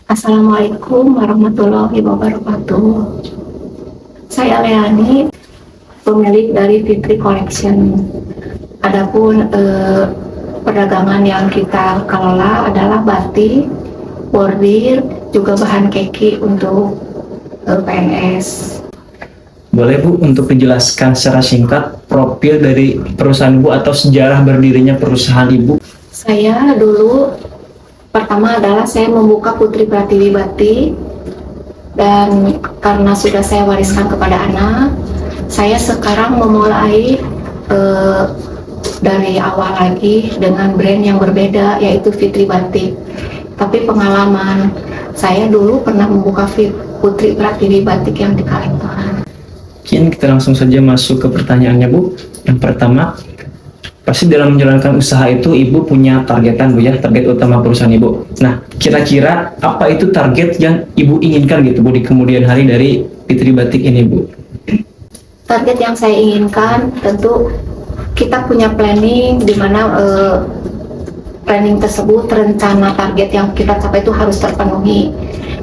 Assalamualaikum warahmatullahi wabarakatuh. Saya Leani, pemilik dari Fitri Collection. Adapun perdagangan yang kita kelola adalah batik, bordir, juga bahan keki untuk PNS. Boleh Bu untuk dijelaskan secara singkat profil dari perusahaan Ibu atau sejarah berdirinya perusahaan Ibu? Saya dulu pertama adalah saya membuka Putri Pratiwi Batik, dan karena sudah saya wariskan kepada anak, saya sekarang memulai dari awal lagi dengan brand yang berbeda, yaitu Fitri Batik. Tapi pengalaman saya dulu pernah membuka Putri Pratiwi Batik yang di Kalengtongan. Mungkin kita langsung saja masuk ke pertanyaannya Bu. Yang pertama, pasti dalam menjalankan usaha itu Ibu punya targetan Bu ya, target utama perusahaan Ibu. Nah, kira-kira apa itu target yang Ibu inginkan gitu Bu di kemudian hari dari Fitri Batik ini Bu? Target yang saya inginkan tentu kita punya planning di mana planning tersebut, rencana target yang kita capai itu harus terpenuhi.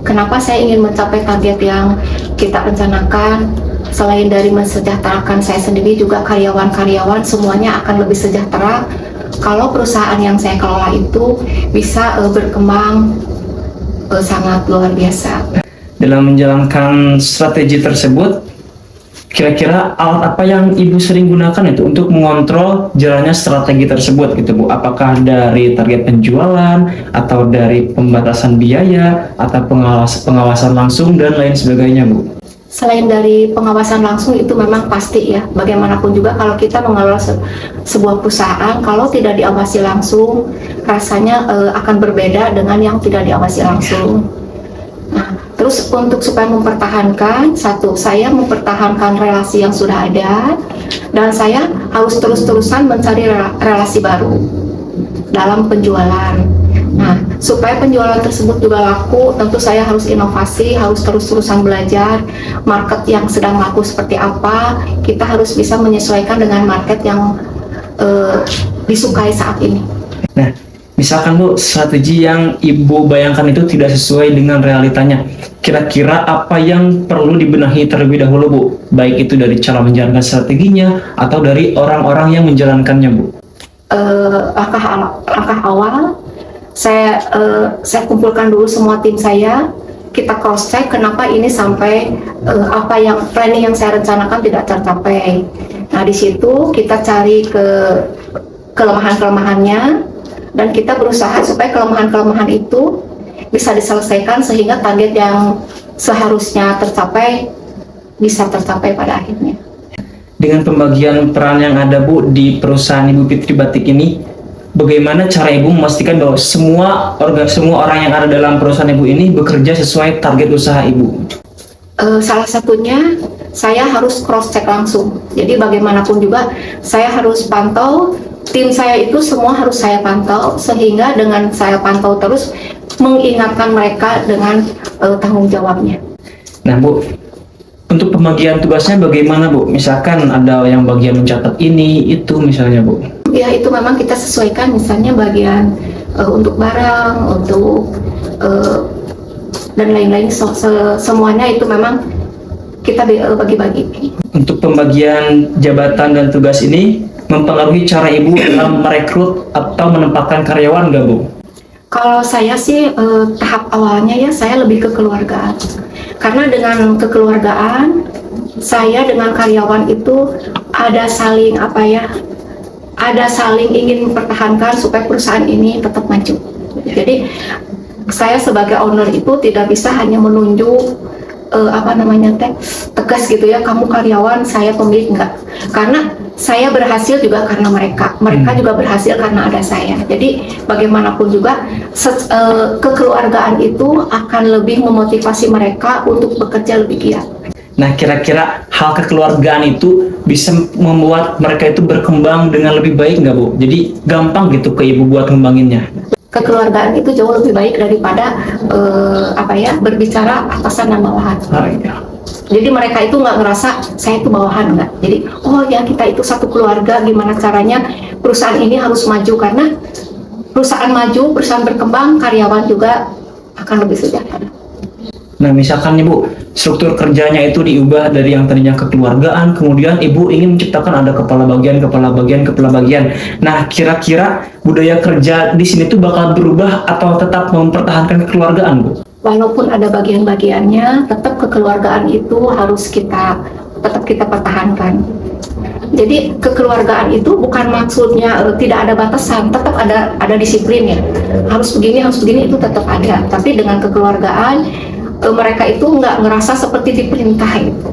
Kenapa saya ingin mencapai target yang kita rencanakan? Selain dari mensejahterakan saya sendiri, juga karyawan-karyawan semuanya akan lebih sejahtera kalau perusahaan yang saya kelola itu bisa berkembang sangat luar biasa. Dalam menjalankan strategi tersebut, kira-kira alat apa yang Ibu sering gunakan itu untuk mengontrol jalannya strategi tersebut gitu Bu? Apakah dari target penjualan, atau dari pembatasan biaya, atau pengawasan langsung dan lain sebagainya Bu? Selain dari pengawasan langsung itu memang pasti ya, bagaimanapun juga kalau kita mengelola sebuah perusahaan, kalau tidak diawasi langsung, rasanya akan berbeda dengan yang tidak diawasi langsung. Nah, terus untuk supaya mempertahankan, satu, saya mempertahankan relasi yang sudah ada, dan saya harus terus-terusan mencari relasi baru dalam penjualan. Nah, supaya penjualan tersebut juga laku, tentu saya harus inovasi, harus terus-terusan belajar market yang sedang laku seperti apa. Kita harus bisa menyesuaikan dengan market yang disukai saat ini. Nah, misalkan Bu, strategi yang Ibu bayangkan itu tidak sesuai dengan realitanya. Kira-kira apa yang perlu dibenahi terlebih dahulu Bu? Baik itu dari cara menjalankan strateginya atau dari orang-orang yang menjalankannya Bu? Langkah awal, saya kumpulkan dulu semua tim saya, kita cross check kenapa ini sampai apa yang planning yang saya rencanakan tidak tercapai. Nah, di situ kita cari ke kelemahan-kelemahannya, dan kita berusaha supaya kelemahan-kelemahan itu bisa diselesaikan sehingga target yang seharusnya tercapai bisa tercapai pada akhirnya. Dengan pembagian peran yang ada Bu di perusahaan Ibu Fitri Batik ini, bagaimana cara Ibu memastikan bahwa semua orang yang ada dalam perusahaan Ibu ini bekerja sesuai target usaha Ibu? Salah satunya saya harus cross check langsung. Jadi bagaimanapun juga saya harus pantau, tim saya itu semua harus saya pantau, sehingga dengan saya pantau terus mengingatkan mereka dengan tanggung jawabnya. Nah Bu, untuk pembagian tugasnya bagaimana Bu? Misalkan ada yang bagian mencatat ini, itu misalnya Bu? Ya, itu memang kita sesuaikan, misalnya bagian untuk barang, untuk dan lain-lain, semuanya itu memang kita bagi-bagi. Untuk pembagian jabatan dan tugas ini mempengaruhi cara Ibu dalam merekrut atau menempatkan karyawan nggak Bu? Kalau saya sih tahap awalnya ya saya lebih ke kekeluargaan. Karena dengan kekeluargaan, saya dengan karyawan itu ada saling ada saling ingin mempertahankan supaya perusahaan ini tetap maju. Jadi saya sebagai owner itu tidak bisa hanya menunjuk tegas gitu ya, kamu karyawan, saya pemilik, enggak. Karena saya berhasil juga karena mereka juga berhasil karena ada saya. Jadi bagaimanapun juga kekeluargaan itu akan lebih memotivasi mereka untuk bekerja lebih giat. Nah, kira-kira hal kekeluargaan itu bisa membuat mereka itu berkembang dengan lebih baik nggak Bu? Jadi gampang gitu ke Ibu buat ngembanginnya? Kekeluargaan itu jauh lebih baik daripada berbicara atasan dan bawahan. Oh, iya. Jadi mereka itu nggak ngerasa saya itu bawahan, nggak. Jadi oh ya, kita itu satu keluarga, gimana caranya perusahaan ini harus maju, karena perusahaan maju, perusahaan berkembang, karyawan juga akan lebih sejahtera. Nah, misalkan nih Bu, struktur kerjanya itu diubah dari yang tadinya kekeluargaan, kemudian Ibu ingin menciptakan ada kepala bagian, kepala bagian, kepala bagian. Nah, kira-kira budaya kerja di sini tuh bakal berubah atau tetap mempertahankan kekeluargaan, Bu? Walaupun ada bagian-bagiannya, tetap kekeluargaan itu harus tetap kita pertahankan. Jadi kekeluargaan itu bukan maksudnya tidak ada batasan, tetap ada disiplin ya. Harus begini itu tetap ada. Tapi dengan kekeluargaan mereka itu nggak ngerasa seperti diperintah itu.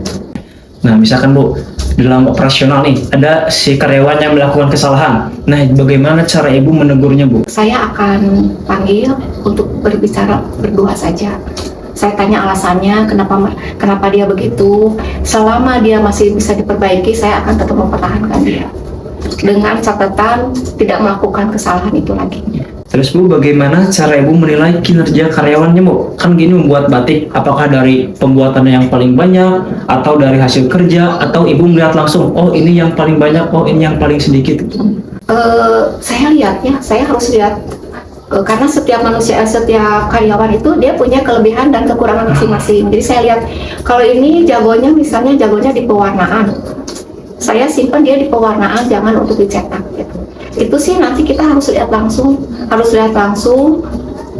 Nah, misalkan Bu, dalam operasional nih, ada si karyawan yang melakukan kesalahan. Nah, bagaimana cara Ibu menegurnya, Bu? Saya akan panggil untuk berbicara berdua saja. Saya tanya alasannya, kenapa dia begitu. Selama dia masih bisa diperbaiki, saya akan tetap mempertahankan dia. Dengan catatan tidak melakukan kesalahan itu lagi. Terus Bu, bagaimana cara Ibu menilai kinerja karyawannya, Bu? Kan gini membuat batik, apakah dari pembuatannya yang paling banyak, atau dari hasil kerja, atau Ibu melihat langsung, oh ini yang paling banyak, oh ini yang paling sedikit? Saya lihat ya, saya harus lihat. Karena setiap karyawan itu dia punya kelebihan dan kekurangan masing-masing. Jadi saya lihat, kalau ini jagonya misalnya jagonya di pewarnaan, saya simpan dia di pewarnaan, jangan untuk dicetak gitu. Itu sih nanti kita harus lihat langsung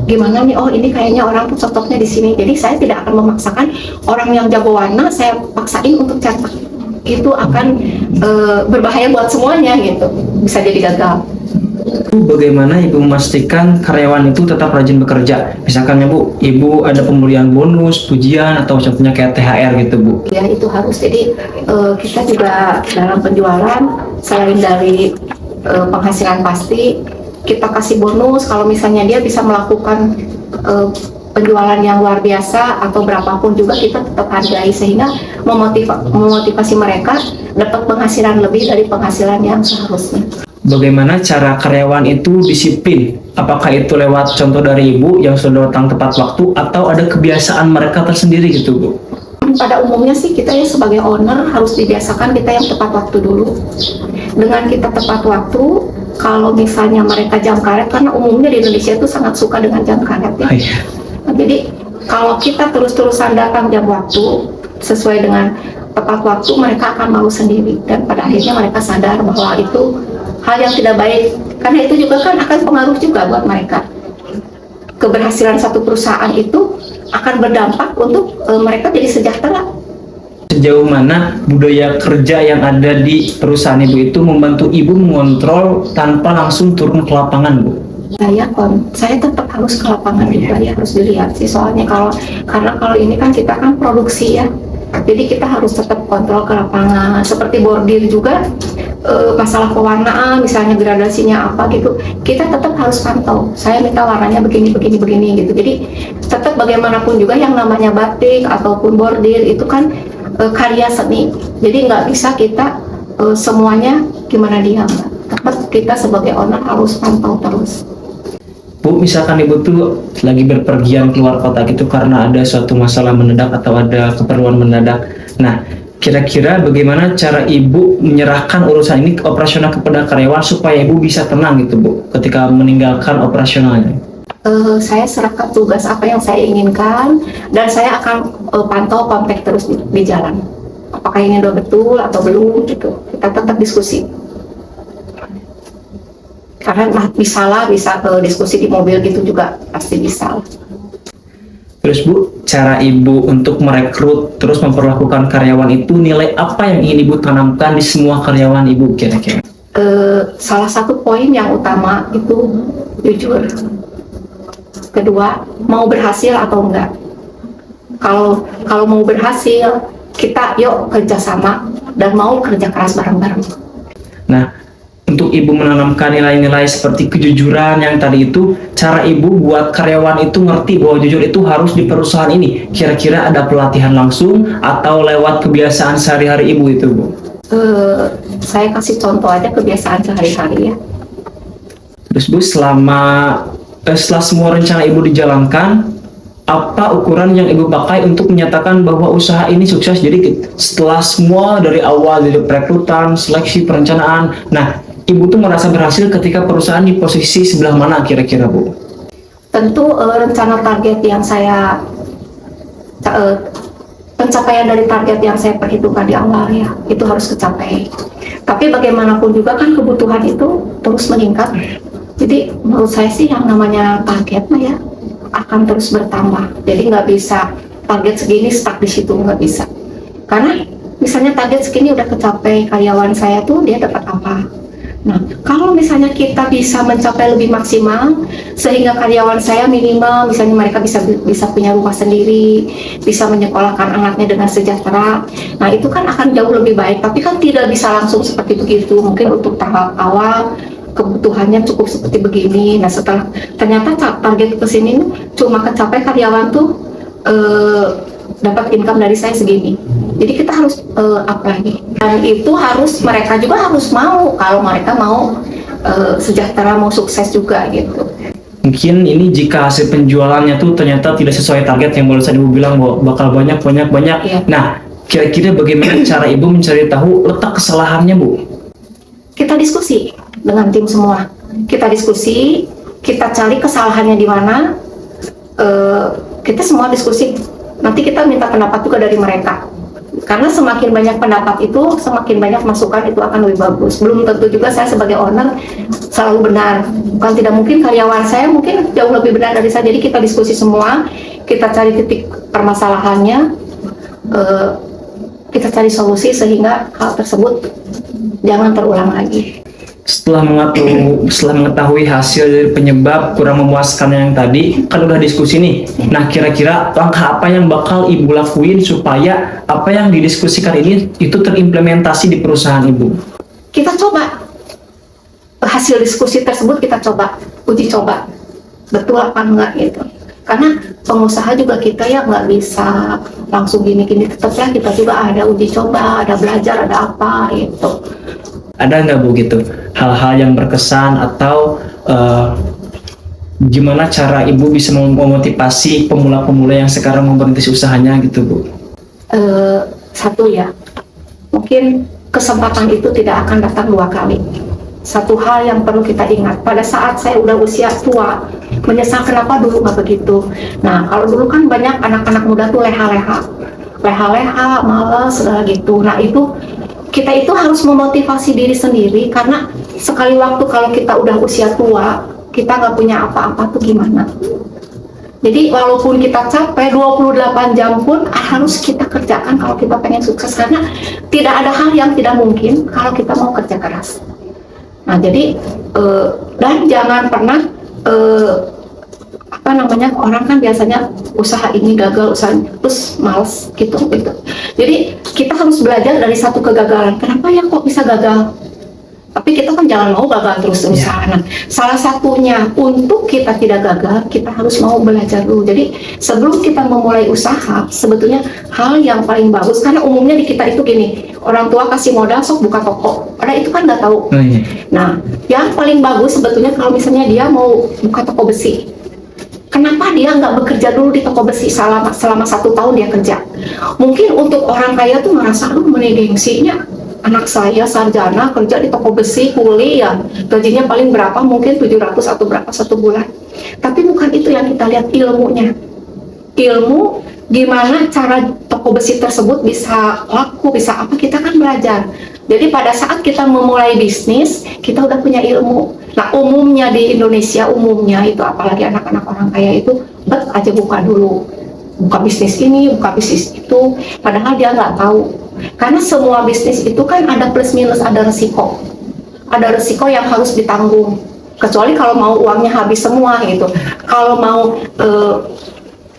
gimana nih, oh ini kayaknya orang tuh cocoknya di sini. Jadi saya tidak akan memaksakan orang yang jago warna saya paksain untuk cetak. Itu akan berbahaya buat semuanya gitu, bisa jadi gagal. Bagaimana Ibu memastikan karyawan itu tetap rajin bekerja? Misalkan ya Bu, Ibu ada pemberian bonus, pujian, atau contohnya kayak THR gitu, Bu? Ya itu harus. Jadi kita juga dalam penjualan selain dari penghasilan pasti, kita kasih bonus kalau misalnya dia bisa melakukan penjualan yang luar biasa atau berapapun juga kita tetap hargai, sehingga memotivasi mereka dapat penghasilan lebih dari penghasilan yang seharusnya. Bagaimana cara karyawan itu disiplin? Apakah itu lewat contoh dari Ibu yang sudah datang tepat waktu, atau ada kebiasaan mereka tersendiri gitu, Bu? Pada umumnya sih kita ya sebagai owner harus dibiasakan kita yang tepat waktu dulu. Dengan kita tepat waktu, kalau misalnya mereka jam karet, karena umumnya di Indonesia itu sangat suka dengan jam karet ya. Nah, jadi kalau kita terus-terusan datang jam waktu sesuai dengan tepat waktu, mereka akan malu sendiri dan pada akhirnya mereka sadar bahwa itu hal yang tidak baik, karena itu juga kan akan pengaruh juga buat mereka. Keberhasilan satu perusahaan itu akan berdampak untuk mereka jadi sejahtera. Sejauh mana budaya kerja yang ada di perusahaan Ibu itu membantu Ibu mengontrol tanpa langsung turun ke lapangan, Bu? Saya tetap harus ke lapangan juga ya, harus dilihat sih, soalnya karena kalau ini kan kita kan produksi ya, jadi kita harus tetap kontrol ke lapangan. Seperti bordir juga, masalah pewarnaan misalnya gradasinya apa gitu, kita tetap harus pantau. Saya minta warnanya begini gitu. Jadi tetap bagaimanapun juga yang namanya batik ataupun bordir itu kan karya seni. Jadi nggak bisa kita semuanya gimana dia. Tetap kita sebagai owner harus pantau terus. Bu, misalkan Ibu tuh lagi berpergian keluar kota gitu karena ada suatu masalah mendadak atau ada keperluan mendadak. Nah, kira-kira bagaimana cara Ibu menyerahkan urusan ini ke operasional kepada karyawan supaya Ibu bisa tenang gitu, Bu, ketika meninggalkan operasionalnya? Saya serahkan tugas apa yang saya inginkan dan saya akan pantau kontak terus di jalan. Apakah ini udah betul atau belum gitu. Kita tetap diskusi. Karena bisa diskusi di mobil gitu juga pasti bisa. Terus Bu, cara Ibu untuk merekrut terus memperlakukan karyawan itu, nilai apa yang ingin Ibu tanamkan di semua karyawan Ibu kira-kira? Salah satu poin yang utama itu jujur. Kedua, mau berhasil atau enggak. Kalau mau berhasil, kita yuk kerjasama dan mau kerja keras bareng-bareng. Nah, untuk Ibu menanamkan nilai-nilai seperti kejujuran yang tadi itu, cara Ibu buat karyawan itu ngerti bahwa jujur itu harus di perusahaan ini. Kira-kira ada pelatihan langsung atau lewat kebiasaan sehari-hari Ibu itu, Bu? Saya kasih contoh aja kebiasaan sehari-hari ya. Terus Bu, setelah semua rencana Ibu dijalankan, apa ukuran yang Ibu pakai untuk menyatakan bahwa usaha ini sukses? Jadi setelah semua dari awal, dari perekrutan, seleksi, perencanaan, nah Ibu tuh merasa berhasil ketika perusahaan di posisi sebelah mana kira-kira, Bu? tentu rencana target yang saya pencapaian dari target yang saya perhitungkan di awal ya itu harus tercapai. Tapi bagaimanapun juga kan kebutuhan itu terus meningkat. Jadi menurut saya sih yang namanya target mah ya akan terus bertambah. Jadi nggak bisa target segini stuck di situ, nggak bisa. Karena misalnya target segini udah kecapai, karyawan saya tuh dia dapat apa? Nah, kalau misalnya kita bisa mencapai lebih maksimal sehingga karyawan saya minimal misalnya mereka bisa punya rumah sendiri, bisa menyekolahkan anaknya dengan sejahtera. Nah, itu kan akan jauh lebih baik, tapi kan tidak bisa langsung seperti begitu. Mungkin untuk tahap awal kebutuhannya cukup seperti begini. Nah, setelah ternyata target kesini cuma kecapai karyawan tuh dapat income dari saya segini. Jadi kita harus apa lagi? Dan itu harus mereka juga harus mau kalau mereka mau sejahtera, mau sukses juga gitu. Mungkin ini jika hasil penjualannya tuh ternyata tidak sesuai target yang baru saja Ibu bilang bahwa bakal banyak. Iya. Nah, kira-kira bagaimana cara Ibu mencari tahu letak kesalahannya, Bu? Kita diskusi dengan tim semua. Kita diskusi, kita cari kesalahannya di mana. Kita semua diskusi. Nanti kita minta pendapat juga dari mereka. Karena semakin banyak pendapat itu, semakin banyak masukan itu akan lebih bagus. Belum tentu juga saya sebagai owner selalu benar. Bukan tidak mungkin karyawan saya mungkin jauh lebih benar dari saya. Jadi kita diskusi semua, kita cari titik permasalahannya, kita cari solusi sehingga hal tersebut jangan terulang lagi. Setelah mengetahui hasil dari penyebab kurang memuaskan yang tadi, kan udah diskusi nih. Nah, kira-kira langkah apa yang bakal Ibu lakuin supaya apa yang didiskusikan ini itu terimplementasi di perusahaan Ibu? Kita coba hasil diskusi tersebut, kita coba uji coba betul apa enggak gitu. Karena pengusaha juga kita ya nggak bisa langsung gini-gini, tetap ya kita juga ada uji coba, ada belajar, ada apa gitu. Ada nggak Bu gitu hal-hal yang berkesan atau gimana cara Ibu bisa memotivasi pemula-pemula yang sekarang mau merintis usahanya gitu Bu? Satu ya, mungkin kesempatan itu tidak akan datang dua kali. Satu hal yang perlu kita ingat, pada saat saya udah usia tua, menyesal kenapa dulu nggak begitu. Nah, kalau dulu kan banyak anak-anak muda tuh leha-leha, malas segala gitu. Nah, kita itu harus memotivasi diri sendiri, karena sekali waktu kalau kita udah usia tua, kita nggak punya apa-apa tuh gimana. Jadi walaupun kita capek 28 jam pun harus kita kerjakan kalau kita pengen sukses, karena tidak ada hal yang tidak mungkin kalau kita mau kerja keras. Nah, jadi dan jangan pernah orang kan biasanya usaha ini gagal, terus males gitu. Jadi kita harus belajar dari satu kegagalan. Kenapa ya kok bisa gagal? Tapi kita kan jangan mau gagal terus-terusan. Nah, salah satunya untuk kita tidak gagal, kita harus mau belajar dulu. Jadi sebelum kita memulai usaha, sebetulnya hal yang paling bagus, karena umumnya di kita itu gini, orang tua kasih modal sok buka toko, padahal itu kan nggak tahu. Nah, yang paling bagus sebetulnya kalau misalnya dia mau buka toko besi, kenapa dia nggak bekerja dulu di toko besi selama 1 tahun dia kerja? Mungkin untuk orang kaya tuh merasa, gengsinya anak saya sarjana kerja di toko besi, kuli ya, gajinya paling berapa, mungkin 700 atau berapa satu bulan. Tapi bukan itu yang kita lihat, ilmunya. Ilmu gimana cara toko besi tersebut bisa laku, bisa apa, kita kan belajar. Jadi pada saat kita memulai bisnis, kita udah punya ilmu. Nah, umumnya di Indonesia, itu apalagi anak-anak orang kaya itu aja buka dulu, buka bisnis ini, buka bisnis itu, padahal dia nggak tahu. Karena semua bisnis itu kan ada plus minus, ada resiko yang harus ditanggung. Kecuali kalau mau uangnya habis semua gitu. Kalau mau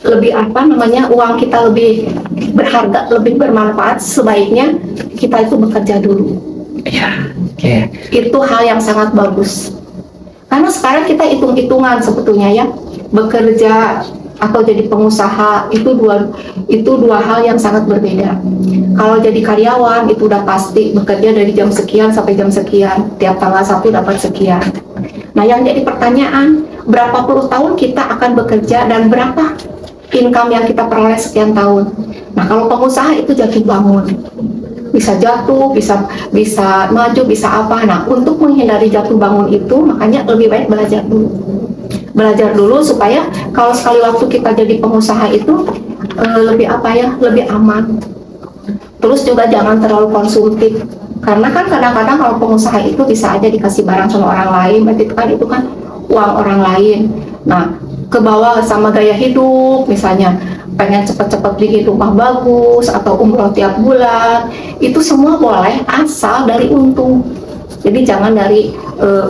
uang kita lebih berharga, lebih bermanfaat, sebaiknya kita itu bekerja dulu. Ya, oke. Itu hal yang sangat bagus. Karena sekarang kita hitung-hitungan sebetulnya ya, bekerja atau jadi pengusaha itu dua hal yang sangat berbeda. Kalau jadi karyawan itu udah pasti bekerja dari jam sekian sampai jam sekian, tiap tanggal 1 dapat sekian. Nah, yang jadi pertanyaan, berapa puluh tahun kita akan bekerja dan berapa income yang kita peroleh sekian tahun. Nah, kalau pengusaha itu jatuh bangun, bisa jatuh, bisa maju, bisa apa. Nah, untuk menghindari jatuh bangun itu, makanya lebih baik belajar dulu. belajar dulu supaya kalau sekali waktu kita jadi pengusaha itu lebih lebih aman. Terus juga jangan terlalu konsumtif, karena kan kadang-kadang kalau pengusaha itu bisa aja dikasih barang sama orang lain, berarti itu kan uang orang lain. Nah, kebawa sama gaya hidup, misalnya pengen cepet-cepet bikin rumah bagus atau umroh tiap bulan, itu semua boleh asal dari untung. Jadi jangan dari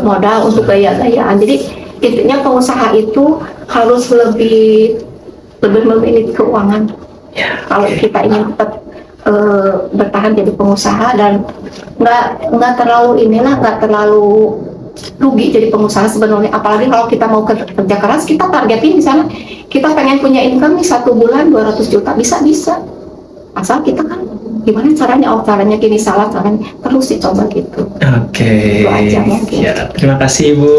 modal untuk gaya-gayaan. Jadi intinya pengusaha itu harus lebih memiliki keuangan. Kalau kita ingin tetap bertahan jadi pengusaha dan nggak terlalu rugi jadi pengusaha sebenarnya. Apalagi kalau kita mau kerja keras, kita targetin di sana kita pengen punya income nih 1 bulan 200 juta, bisa asal kita kan gimana caranya gini salah caranya, terus dicoba gitu. Oke. Itu aja mungkin. Ya, terima kasih Ibu.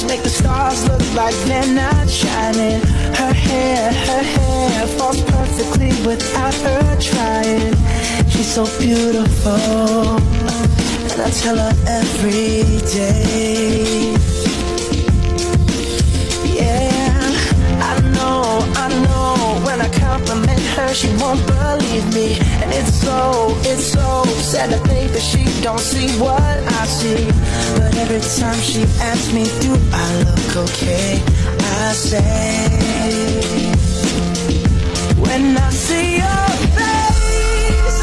Make the stars look like they're not shining. Her hair falls perfectly without her trying. She's so beautiful, and I tell her every day. Yeah, I know, when I compliment her, she won't believe me. And it's so sad to think that she don't see what I see. But every time she asks me, do I look okay? I say, when I see your face,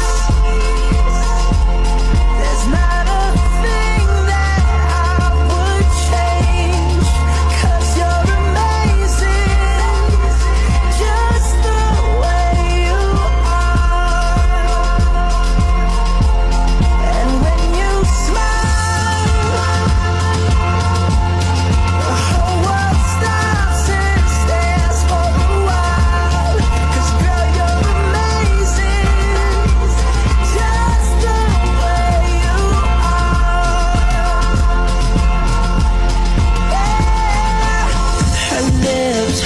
there's not a thing that I would change. 'Cause you're amazing, just the way you are. And when you smile, the whole world stops and stares for a while. 'Cause girl, you're amazing, just the way you are. Yeah.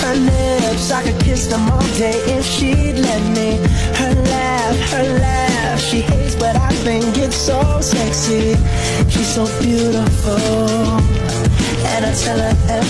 Her lips, I could kiss them all day if she'd let me. Her laugh, she hates but I think it's so sexy. She's so beautiful, and I tell her every